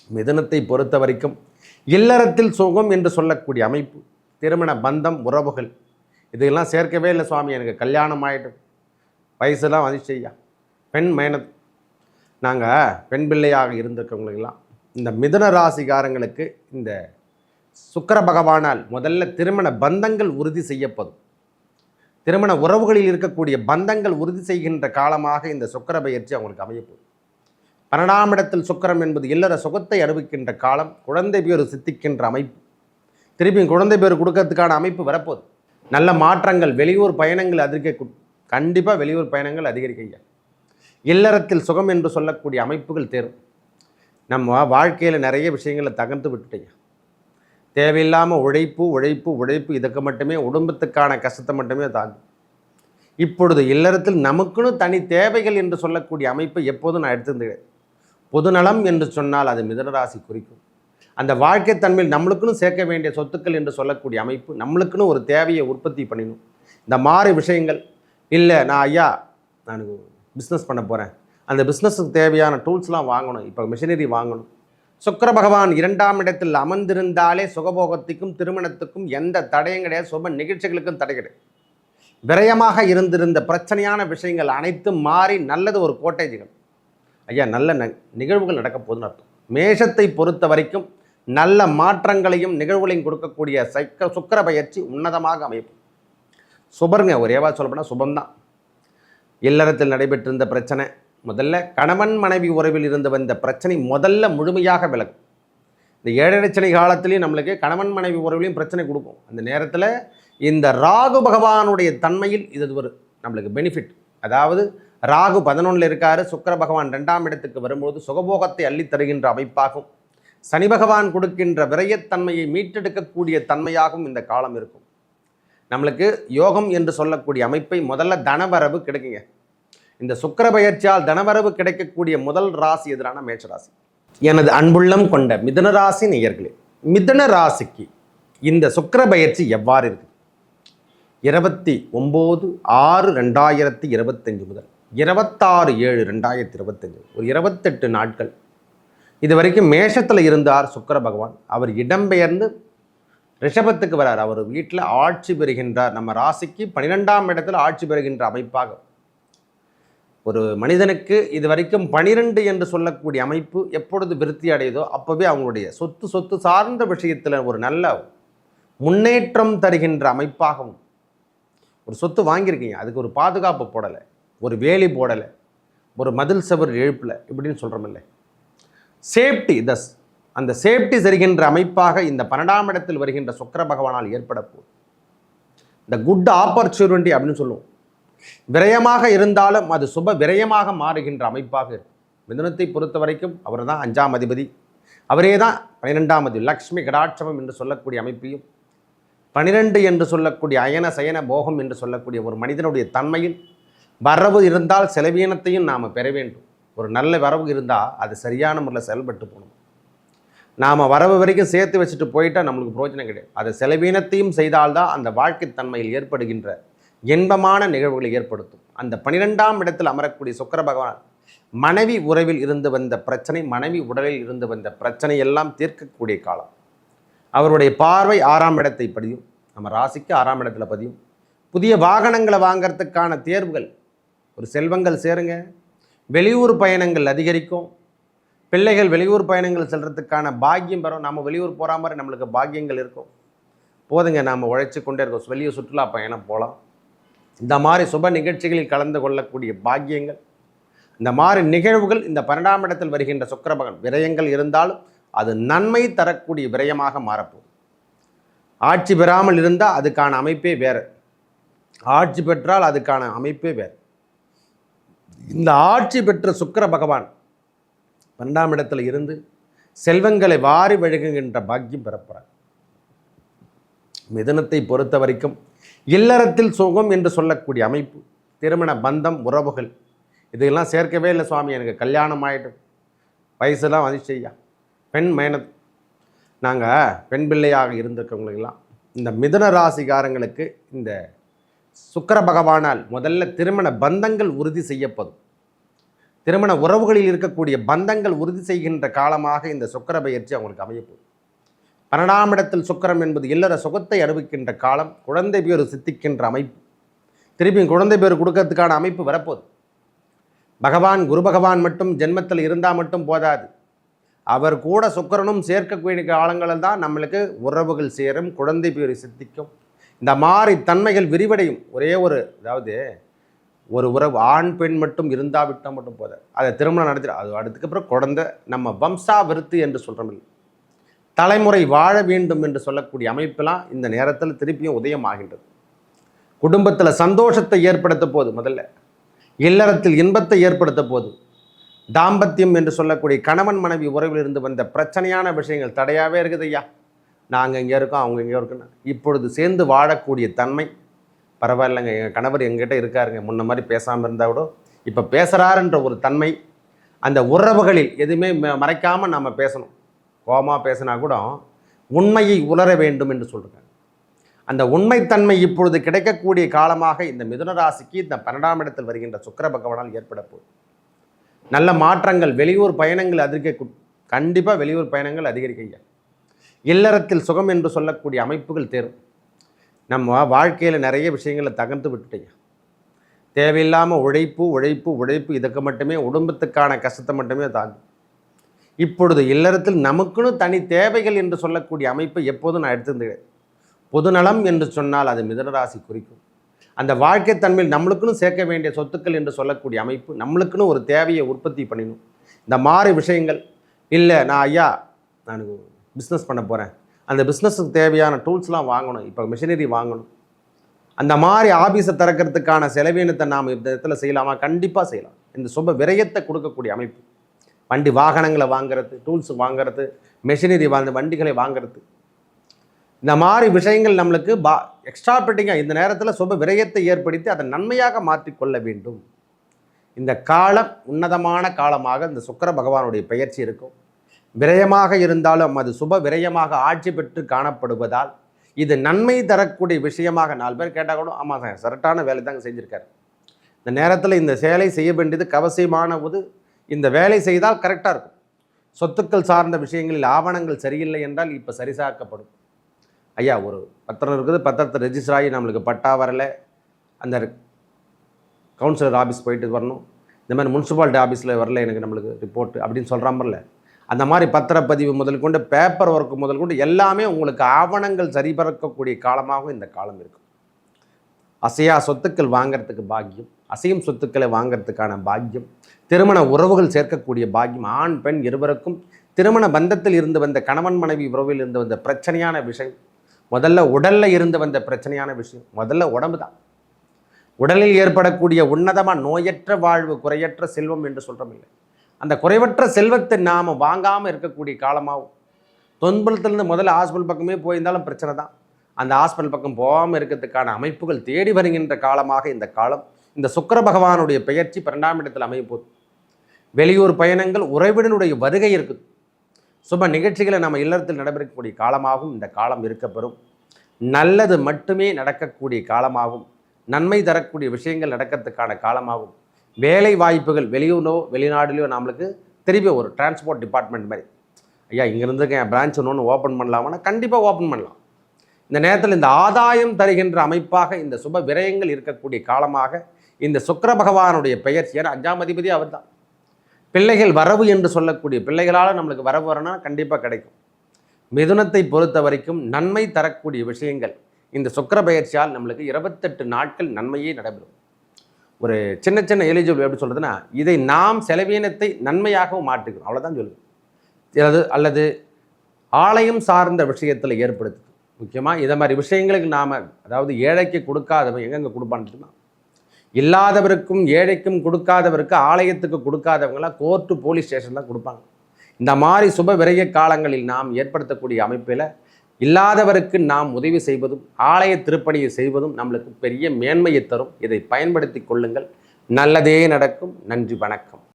மிதுனத்தை பொறுத்த வரைக்கும் இல்லறத்தில் சுகம் என்று சொல்லக்கூடிய அமைப்பு, திருமண பந்தம், உறவுகள் இதெல்லாம் சேர்க்கவே இல்லை சுவாமி, எனக்கு கல்யாணம் ஆகிடும், வயசுலாம் வந்துச்சு ஐயா, பெண் மேனது. நாங்கள் பெண் பிள்ளையாக இருந்திருக்கவங்களுக்கெல்லாம் இந்த மிதுன ராசிக்காரங்களுக்கு இந்த சுக்கிர பகவானால் முதல்ல திருமண பந்தங்கள் உறுதி செய்யப்படும். திருமண உறவுகளில் இருக்கக்கூடிய பந்தங்கள் உறுதி செய்கின்ற காலமாக இந்த சுக்கிர பெயர்ச்சி அவங்களுக்கு அமையப்படும். 12ஆம் இடத்தில் சுக்கிரம் என்பது இல்லற சுகத்தை அனுபவிக்கின்ற காலம், குழந்தை பேர் சித்திக்கின்ற அமைப்பு, திருப்பியும் குழந்தை பேர் கொடுக்கறதுக்கான அமைப்பு வரப்போகுது. நல்ல மாற்றங்கள், வெளியூர் பயணங்கள் அதிகரிக்க, கண்டிப்பாக வெளியூர் பயணங்கள் அதிகரிக்க, இல்லறத்தில் சுகம் என்று சொல்லக்கூடிய அமைப்புகள் தேரும். நம்ம வாழ்க்கையில் நிறைய விஷயங்களை தகர்த்து விட்டுட்டீங்க. தேவையில்லாமல் உழைப்பு உழைப்பு உழைப்பு, இதுக்கு மட்டுமே குடும்பத்துக்கான கஷ்டத்தை மட்டுமே தாங்கும். இப்பொழுது இல்லறத்தில் நமக்குன்னு தனி தேவைகள் என்று சொல்லக்கூடிய அமைப்பை எப்போதும் நான் எடுத்திருந்தேன். பொதுநலம் என்று சொன்னால் அது மிதுனராசி குறிக்கும். அந்த வாழ்க்கைத்தன்மையில் நம்மளுக்குன்னு சேர்க்க வேண்டிய சொத்துக்கள் என்று சொல்லக்கூடிய அமைப்பு, நம்மளுக்குன்னு ஒரு தேவையை உற்பத்தி பண்ணிடணும். இந்த மாதிரி விஷயங்கள் இல்லை, நான் ஐயா நான் பிஸ்னஸ் பண்ண போகிறேன், அந்த பிஸ்னஸுக்கு தேவையான டூல்ஸ்லாம் வாங்கணும், இப்போ மிஷினரி வாங்கணும். சுக்கிர பகவான் 2ஆம் இடத்தில் அமர்ந்திருந்தாலே சுகபோகத்துக்கும் திருமணத்துக்கும் எந்த தடையும் கிடையாது, சுப நிகழ்ச்சிகளுக்கும் தடை கிடையாது. விரயமாக இருந்திருந்த பிரச்சனையான விஷயங்கள் அனைத்தும் மாறி நல்லது ஒரு கோட்டைஜிகள் ஐயா, நல்ல நிகழ்வுகள் நடக்க போதுன்னு அர்த்தம். மேஷத்தை பொறுத்த வரைக்கும் நல்ல மாற்றங்களையும் நிகழ்வுகளையும் கொடுக்கக்கூடிய சுக்கிர பயிற்சி உன்னதமாக அமைப்பு. சுபருங்க, ஒரேவா சொல்லப்போனால் சுபம்தான். இல்லறத்தில் நடைபெற்றிருந்த பிரச்சனை, முதல்ல கணவன் மனைவி உறவில் இருந்து வந்த பிரச்சனை முதல்ல முழுமையாக விலகும். இந்த 7 சனி காலத்திலையும் நம்மளுக்கு கணவன் மனைவி உறவிலையும் பிரச்சனை கொடுக்கும். அந்த நேரத்தில் இந்த ராகு பகவானுடைய தன்மையில் இது ஒரு நம்மளுக்கு பெனிஃபிட். அதாவது ராகு 11 இருக்காரு, சுக்கிர பகவான் 2ஆம் இடத்துக்கு வரும்போது சுகபோகத்தை அள்ளித் தருகின்ற அமைப்பாகும். சனி பகவான் கொடுக்கின்ற விரயத்தன்மையை மீட்டெடுக்கக்கூடிய தன்மையாகவும் இந்த காலம் இருக்கும். நம்மளுக்கு யோகம் என்று சொல்லக்கூடிய அமைப்பை முதல்ல தனவரவு கிடைக்குங்க. இந்த சுக்கிர பயிற்சியால் தனவரவு கிடைக்கக்கூடிய முதல் ராசி எதிரான மேஷராசி. எனது அன்புள்ளம் கொண்ட மிதுன ராசி நேயர்களே, மிதுன ராசிக்கு இந்த சுக்கிர பயிற்சி எவ்வாறு இருக்குது? 29/6/2025 முதல் 26/7/2025 ஒரு 28 நாட்கள் இது வரைக்கும் மேஷத்தில் இருந்தார் சுக்கிர பகவான். அவர் இடம்பெயர்ந்து ரிஷபத்துக்கு வரார். அவர் வீட்டில் ஆட்சி பெறுகின்றார். நம்ம ராசிக்கு 12ஆம் இடத்தில் ஆட்சி பெறுகின்ற அமைப்பாக ஒரு மனிதனுக்கு இது வரைக்கும் 12 என்று சொல்லக்கூடிய அமைப்பு எப்பொழுது விருத்தி அடையுதோ அப்போவே அவங்களுடைய சொத்து சார்ந்த விஷயத்தில் ஒரு நல்ல முன்னேற்றம் தருகின்ற அமைப்பாகவும். ஒரு சொத்து வாங்கியிருக்கீங்க, அதுக்கு ஒரு பாதுகாப்பு போடலை, ஒரு வேலி போடலை, ஒரு மதில் செவர் எழுப்பில், இப்படின்னு சொல்கிறோமில்ல, சேஃப்டி, அந்த சேஃப்டி சரிகின்ற அமைப்பாக இந்த 12ஆம் இடத்தில் வருகின்ற சுக்கிர பகவானால் ஏற்பட போகுது. இந்த குட் ஆப்பர்ச்சுனிட்டி அப்படின்னு சொல்லுவோம். விரயமாக இருந்தாலும் அது சுப விரயமாக மாறுகின்ற அமைப்பாக இருக்கும். மிதுனத்தை பொறுத்த வரைக்கும் அவர் தான் 5ஆம் அதிபதி, அவரே தான் 12ஆம் அதிபதி. லக்ஷ்மி கடாட்சமம் என்று சொல்லக்கூடிய அமைப்பையும் 12 என்று சொல்லக்கூடிய அயன சயன போகம் என்று சொல்லக்கூடிய ஒரு மனிதனுடைய தன்மையில் வரவு இருந்தால் செலவீனத்தையும் நாம் பெற வேண்டும். ஒரு நல்ல வரவு இருந்தால் அது சரியான முறையில் செயல்பட்டு போகணும். நாம் வரவு வரைக்கும் சேர்த்து வச்சுட்டு போயிட்டால் நம்மளுக்கு பிரோஜனம் கிடையாது. அது செலவீனத்தையும் செய்தால்தான் அந்த வாழ்க்கை தன்மையில் ஏற்படுகின்ற இன்பமான நிகழ்வுகளை ஏற்படுத்தும். அந்த 12ஆம் இடத்தில் அமரக்கூடிய சுக்கிர பகவான் மனைவி உறவில் இருந்து வந்த பிரச்சனை, மனைவி உடலில் இருந்து வந்த பிரச்சனை எல்லாம் தீர்க்கக்கூடிய காலம். அவருடைய பார்வை 6ஆம் இடத்தை பதியும். நம்ம ராசிக்கு 6ஆம் இடத்துல பதியும். புதிய வாகனங்களை வாங்கிறதுக்கான தேர்வுகள், ஒரு செல்வங்கள் சேருங்க. வெளியூர் பயணங்கள் அதிகரிக்கும். பிள்ளைகள் வெளியூர் பயணங்கள் செல்றதுக்கான பாக்கியம் பெறும். நம்ம வெளியூர் போகிற மாதிரி நம்மளுக்கு பாக்கியங்கள் இருக்கும். போதுங்க, நாம் உழைச்சி கொண்டே இருக்கோம், வெளியூர் சுற்றுலா பயணம் போகலாம். இந்த மாதிரி சுப நிகழ்ச்சிகளில் கலந்து கொள்ளக்கூடிய பாக்கியங்கள், இந்த மாதிரி நிகழ்வுகள் இந்த 12ஆம் இடத்தில் வருகின்ற சுக்கிர பகவான் விரயங்கள் இருந்தாலும் அது நன்மை தரக்கூடிய விரயமாக மாறப்போகுது. ஆட்சி பெறாமல் இருந்தால் அதுக்கான அமைப்பே வேறு, ஆட்சி பெற்றால் அதுக்கான அமைப்பே வேறு. இந்த ஆட்சி பெற்ற சுக்கிர பகவான் 12ஆம் இடத்துல இருந்து செல்வங்களை வாரி வழங்குகின்ற பாக்கியம் பெறப்போகிறார். மிதுனத்தை பொறுத்த வரைக்கும் இல்லறத்தில் சுகம் என்று சொல்லக்கூடிய அமைப்பு, திருமண பந்தம், உறவுகள் இதெல்லாம் சேர்க்கவே இல்லை சுவாமி, எனக்கு கல்யாணம் ஆகிடும், வயசுலாம் வந்துச்சு ஐயா, பெண் மேனது. நாங்கள் பெண் பிள்ளையாக இருந்திருக்கவங்களுக்கெல்லாம் இந்த மிதுன ராசிக்காரங்களுக்கு இந்த சுக்கிர பகவானால் முதல்ல திருமண பந்தங்கள் உறுதி செய்யப்படும். திருமண உறவுகளில் இருக்கக்கூடிய பந்தங்கள் உறுதி செய்கின்ற காலமாக இந்த சுக்கிர பெயர்ச்சி அவங்களுக்கு அமையப்போகுது. 12ஆம் இடத்தில் சுக்கிரம் என்பது இல்லற சுகத்தை அனுபவிக்கின்ற காலம், குழந்தை பேர் சித்திக்கின்ற அமைப்பு, திருப்பியும் குழந்தை பேர் கொடுக்கறதுக்கான அமைப்பு வரப்போகுது. பகவான் குரு பகவான் மட்டும் ஜென்மத்தில் இருந்தால் மட்டும் போதாது, அவர் கூட சுக்கிரனும் சேர்க்கக்கூடிய காலங்களில் தான் நம்மளுக்கு உறவுகள் சேரும், குழந்தை பேர் சித்திக்கும், இந்த மாதிரி தன்மைகள் விரிவடையும். ஒரே ஒரு அதாவது ஒரு உறவு ஆண் பெண் மட்டும் இருந்தாவிட்டால் மட்டும் போதாது, அதை திருமணம் நடத்தி அது அதுக்கப்புறம் குழந்தை நம்ம வம்சாவிருத்தி என்று சொல்கிறோம், தலைமுறை வாழ வேண்டும் என்று சொல்லக்கூடிய அமைப்பெல்லாம் இந்த நேரத்தில் திருப்பியும் உதயமாகின்றது. குடும்பத்தில் சந்தோஷத்தை ஏற்படுத்த போது, முதல்ல இல்லறத்தில் இன்பத்தை ஏற்படுத்த போது, தாம்பத்தியம் என்று சொல்லக்கூடிய கணவன் மனைவி உறவில் இருந்து வந்த பிரச்சனையான விஷயங்கள் தடையாகவே இருக்குது. ஐயா நாங்கள் இங்கே இருக்கோம், அவங்க இங்கே இருக்கோம், இப்பொழுது சேர்ந்து வாழக்கூடிய தன்மை பரவாயில்லைங்க, எங்கள் கணவர் எங்கிட்ட இருக்காருங்க, முன்ன மாதிரி பேசாமல் இருந்தால் கூட இப்போ பேசுகிறாருன்ற ஒரு தன்மை. அந்த உறவுகளில் எதுவுமே மறைக்காமல் நம்ம பேசணும், கோபமாக பேசினா கூட உண்மையை உணர வேண்டும் என்று சொல்கிறாங்க. அந்த உண்மைத்தன்மை இப்பொழுது கிடைக்கக்கூடிய காலமாக இந்த மிதுன ராசிக்கு இந்த 12ஆம் இடத்தில் வருகின்ற சுக்கிர பகவானால் ஏற்பட போகுது. நல்ல மாற்றங்கள், வெளியூர் பயணங்கள் அதிகரிக்க, கண்டிப்பாக வெளியூர் பயணங்கள் அதிகரிக்க, இல்லறத்தில் சுகம் என்று சொல்லக்கூடிய அமைப்புகள் தேரும். நம்ம வாழ்க்கையில் நிறைய விஷயங்களை தகர்த்து விட்டுட்டீங்க. தேவையில்லாமல் உழைப்பு உழைப்பு உழைப்பு, இதுக்கு மட்டுமே குடும்பத்துக்கான கஷ்டத்தை மட்டுமே தாங்கும். இப்பொழுது இல்லறத்தில் நமக்குன்னு தனி தேவைகள் என்று சொல்லக்கூடிய அமைப்பை எப்போதும் நான் எடுத்திருந்தேன். பொதுநலம் என்று சொன்னால் அது மிதுனராசி குறிக்கும். அந்த வாழ்க்கைத்தன்மையில் நம்மளுக்குன்னு சேர்க்க வேண்டிய சொத்துக்கள் என்று சொல்லக்கூடிய அமைப்பு, நம்மளுக்குன்னு ஒரு தேவையை உற்பத்தி பண்ணிடணும். இந்த மாதிரி விஷயங்கள் இல்லை, நான் ஐயா நான் பிஸ்னஸ் பண்ண போகிறேன், அந்த பிஸ்னஸுக்கு தேவையான டூல்ஸ்லாம் வாங்கணும், இப்போ மிஷினரி வாங்கணும், அந்த மாதிரி ஆஃபீஸை திறக்கிறதுக்கான செலவீனத்தை நாம் இந்த இடத்துல செய்யலாமா? கண்டிப்பாக செய்யலாம். இந்த சுப விரயத்தை கொடுக்கக்கூடிய அமைப்பு, வண்டி வாகனங்களை வாங்கிறது, டூல்ஸ் வாங்கிறது, மெஷினரி வண்டிகளை வாங்கிறது, இந்த மாதிரி விஷயங்கள் நம்மளுக்கு எக்ஸ்ட்ராபெட்டிங்காக இந்த நேரத்தில் சுப விரயத்தை ஏற்படுத்தி அதை நன்மையாக மாற்றிக்கொள்ள வேண்டும். இந்த காலம் உன்னதமான காலமாக இந்த சுக்கிர பகவானுடைய பெயர்ச்சி இருக்கும். விரயமாக இருந்தாலும் அது சுப விரயமாக ஆட்சி பெற்று காணப்படுவதால் இது நன்மை தரக்கூடிய விஷயமாக 4 பேர் கேட்டால் கூட ஆமாம் சார் கரெக்டான வேலை தாங்க செஞ்சுருக்காரு, இந்த நேரத்தில் இந்த செயலை செய்ய வேண்டியது அவசியமானது, இந்த வேலை செய்தால் கரெக்டாக இருக்கும். சொத்துக்கள் சார்ந்த விஷயங்களில் ஆவணங்கள் சரியில்லை என்றால் இப்போ சரிசாக்கப்படும். ஐயா ஒரு பத்திரம் இருக்குது, பத்திரத்தை ரெஜிஸ்டர் ஆகி நம்மளுக்கு பட்டா வரலை, அந்த கவுன்சிலர் ஆஃபீஸ் போயிட்டு வரணும், இந்த மாதிரி முனிசிபாலிட்டி ஆஃபீஸில் வரல எனக்கு நம்மளுக்கு ரிப்போர்ட்டு அப்படின்னு சொல்கிறாமல்ல, அந்த மாதிரி பத்திரப்பதிவு முதல் கொண்டு பேப்பர் ஒர்க்கு முதல் கொண்டு எல்லாமே உங்களுக்கு ஆவணங்கள் சரிபறக்கக்கூடிய காலமாகவும் இந்த காலம் இருக்கும். அசையா சொத்துக்கள் வாங்கிறதுக்கு பாக்கியம், அசையும் சொத்துக்களை வாங்கிறதுக்கான பாக்கியம், திருமண உறவுகள் சேர்க்கக்கூடிய பாக்கியம், ஆண் பெண் இருவருக்கும் திருமண பந்தத்தில் இருந்து வந்த கணவன் மனைவி உறவில் இருந்து வந்த பிரச்சனையான விஷயம், முதல்ல உடலில் இருந்து வந்த பிரச்சனையான விஷயம், முதல்ல உடம்பு தான். உடலில் ஏற்படக்கூடிய உன்னதமாக நோயற்ற வாழ்வு குறையற்ற செல்வம் என்று சொல்கிறோம் இல்லை, அந்த குறைவற்ற செல்வத்தை நாம் வாங்காமல் இருக்கக்கூடிய காலமாகும். தொன்பலத்திலேருந்து முதல்ல ஹாஸ்பிட்டல் பக்கமே போயிருந்தாலும் பிரச்சனை தான், அந்த ஹாஸ்பிட்டல் பக்கம் போகாமல் இருக்கிறதுக்கான அமைப்புகள் தேடி வருகின்ற காலமாக இந்த காலம். இந்த சுக்கிர பகவானுடைய பெயர்ச்சி 12ஆம் இடத்தில் அமையப்போகுது. வெளியூர் பயணங்கள், உறவினருடைய வருகை இருக்குது, சுப நிகழ்ச்சிகளை நம்ம இல்லறத்தில் நடைபெறக்கூடிய காலமாகவும் இந்த காலம் இருக்கப்பெறும். நல்லது மட்டுமே நடக்கக்கூடிய காலமாகும், நன்மை தரக்கூடிய விஷயங்கள் நடக்கிறதுக்கான காலமாகும். வேலை வாய்ப்புகள் வெளியூரோ வெளிநாடுலையோ நம்மளுக்கு திருப்பி ஒரு டிரான்ஸ்போர்ட் டிபார்ட்மெண்ட் மாதிரி, ஐயா இங்கேருந்து என் பிரான்ச் ஒன்று ஓப்பன் பண்ணலாமான்னா கண்டிப்பாக ஓப்பன் பண்ணலாம். இந்த நேரத்தில் இந்த ஆதாயம் தருகின்ற அமைப்பாக இந்த சுப விரயங்கள் இருக்கக்கூடிய காலமாக இந்த சுக்கிர பகவானுடைய பெயர்ச்சி. ஏன்னா 5ஆம் அதிபதி அவர் தான். பிள்ளைகள் வரவு என்று சொல்லக்கூடிய பிள்ளைகளால் நம்மளுக்கு வரவு வரனா கண்டிப்பாக கிடைக்கும். மிதுனத்தை பொறுத்த வரைக்கும் நன்மை தரக்கூடிய விஷயங்கள் இந்த சுக்கிர பெயர்ச்சியால் நம்மளுக்கு 28 நாட்கள் நன்மையே நடைபெறும். ஒரு சின்ன சின்ன எலிஜிபிள் எப்படி சொல்கிறதுனா, இதை நாம் செலவீனத்தை நன்மையாகவும் மாற்றிக்கணும், அவ்வளோதான் சொல்லுது. அல்லது ஆலயம் சார்ந்த விஷயத்தில் ஏற்படுத்து, முக்கியமாக இதை மாதிரி விஷயங்களுக்கு நாம், அதாவது ஏழைக்கு கொடுக்காதவன் எங்கெங்கே கொடுப்பான்னு, இல்லாதவருக்கும் ஏழைக்கும் கொடுக்காதவருக்கு ஆலயத்துக்கு கொடுக்காதவங்களாம் கோர்ட்டு போலீஸ் ஸ்டேஷன் தான் கொடுப்பாங்க. இந்த மாதிரி சுப விரய காலங்களில் நாம் ஏற்படுத்தக்கூடிய அமைப்பில் இல்லாதவருக்கு நாம் உதவி செய்வதும் ஆலய திருப்பணியை செய்வதும் நம்மளுக்கு பெரிய மேன்மையை தரும். இதை பயன்படுத்தி கொள்ளுங்கள், நல்லதே நடக்கும். நன்றி, வணக்கம்.